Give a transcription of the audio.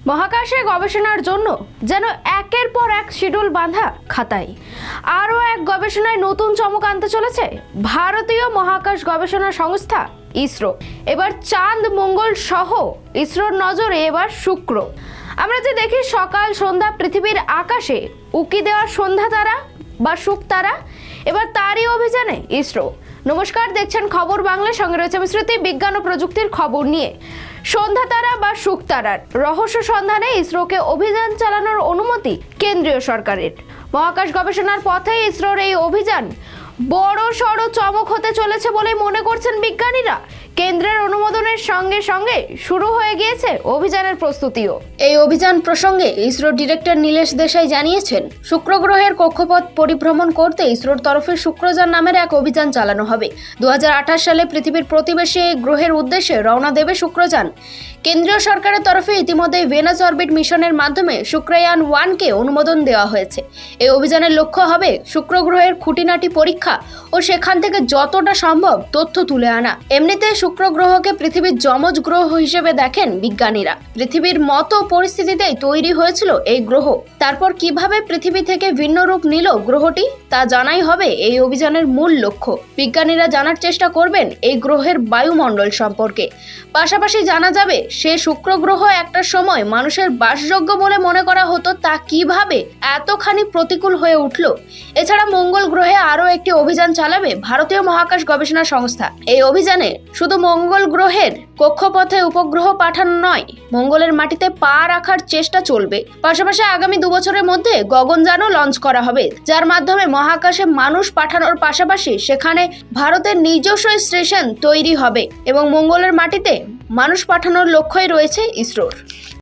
মহাকাশে গবেষণার জন্য যেন একের পর এক শিডিউল বাঁধা খাতায় আরও এক গবেষণায় নতুন চমক আনতে চলেছে ভারতীয় মহাকাশ গবেষণা সংস্থা ইসরো। এবার চাঁদ মঙ্গল সহ ইসরোর নজরে এবার শুক্র। আমরা যে দেখি সকাল সন্ধ্যা পৃথিবীর আকাশে উকি দেওয়া সন্ধ্যা তারা বা শুক তারা, এবার তারই অভিযানে ইসরো। নমস্কার, দেখছেন খবর বাংলা, সঙ্গে রয়েছে বিস্তৃতি বিজ্ঞান ও প্রযুক্তির খবর নিয়ে। সন্ধ্যা তারা বা শুক তারার রহস্য সন্ধানে ইসরোকে অভিযান চালানোর অনুমতি কেন্দ্রীয় সরকারের। মহাকাশ গবেষণার পথে ইসরোর এই অভিযান বড় সড় চমক হতে চলেছে বলে মনে করছেন বিজ্ঞানীরা। কেন্দ্রের অনুমোদনের সঙ্গে সঙ্গে শুরু হয়ে গিয়েছে অভিযানের প্রস্তুতিও। এই অভিযান প্রসঙ্গে ইসরোর ডিরেক্টর নীলেশ দেশাই জানিয়েছেন, শুক্র গ্রহের কক্ষপথ পরিভ্রমণ করতে ইসরোর তরফে শুক্রযান নামের এক অভিযান চালানো হবে। 2028 সালে পৃথিবীর প্রতিবেশী এই গ্রহের উদ্দেশ্যে রওনা দেবে শুক্রযান। কেন্দ্রীয় সরকারের তরফে ইতিমধ্যে ভেনাস অরবিট মিশনের মাধ্যমে শুক্রয়ান 1কে অনুমোদন দেওয়া হয়েছে। এই অভিযানের লক্ষ্য হবে শুক্র গ্রহের খুঁটিনাটি পরীক্ষা ও সেখান থেকে যতটা সম্ভব তথ্য তুলে আনা। এমনিতে শুক্র গ্রহকে পৃথিবীর যমজ গ্রহ হিসেবে দেখেন বিজ্ঞানীরা। পৃথিবীর মতো পরিস্থিতিতেই তৈরি হয়েছিল এই গ্রহ, তারপর কিভাবে পৃথিবী থেকে ভিন্ন রূপ নিল গ্রহটি তা জানাই হবে এই অভিযানের মূল লক্ষ্য। বিজ্ঞানীরা জানার চেষ্টা করবেন এই গ্রহের বায়ুমণ্ডল সম্পর্কে, পাশাপাশি জানা যাবে সে শুক্র গ্রহ একটা সময় মানুষের বাসযোগ্য বলে মনে করা হতো, তা কিভাবে এতখানি প্রতিকূল হয়ে উঠল। এছাড়া মঙ্গল গ্রহে আরও একটি অভিযান চালাবে ভারতীয় মহাকাশ গবেষণা সংস্থা। এই অভিযানে শুধু মঙ্গল গ্রহের কক্ষপথে উপগ্রহ পাঠানো নয়, মঙ্গলের মাটিতে পা রাখার চেষ্টা চলবে। পাশাপাশি আগামী 2 বছরের মধ্যে গগনযানও লঞ্চ করা হবে, যার মাধ্যমে মহাকাশে মানুষ পাঠানোর পাশাপাশি সেখানে ভারতের নিজস্ব স্টেশন তৈরি হবে এবং মঙ্গলের মাটিতে মানুষ পাঠানোর লক্ষ্যই রয়েছে ইসরোর।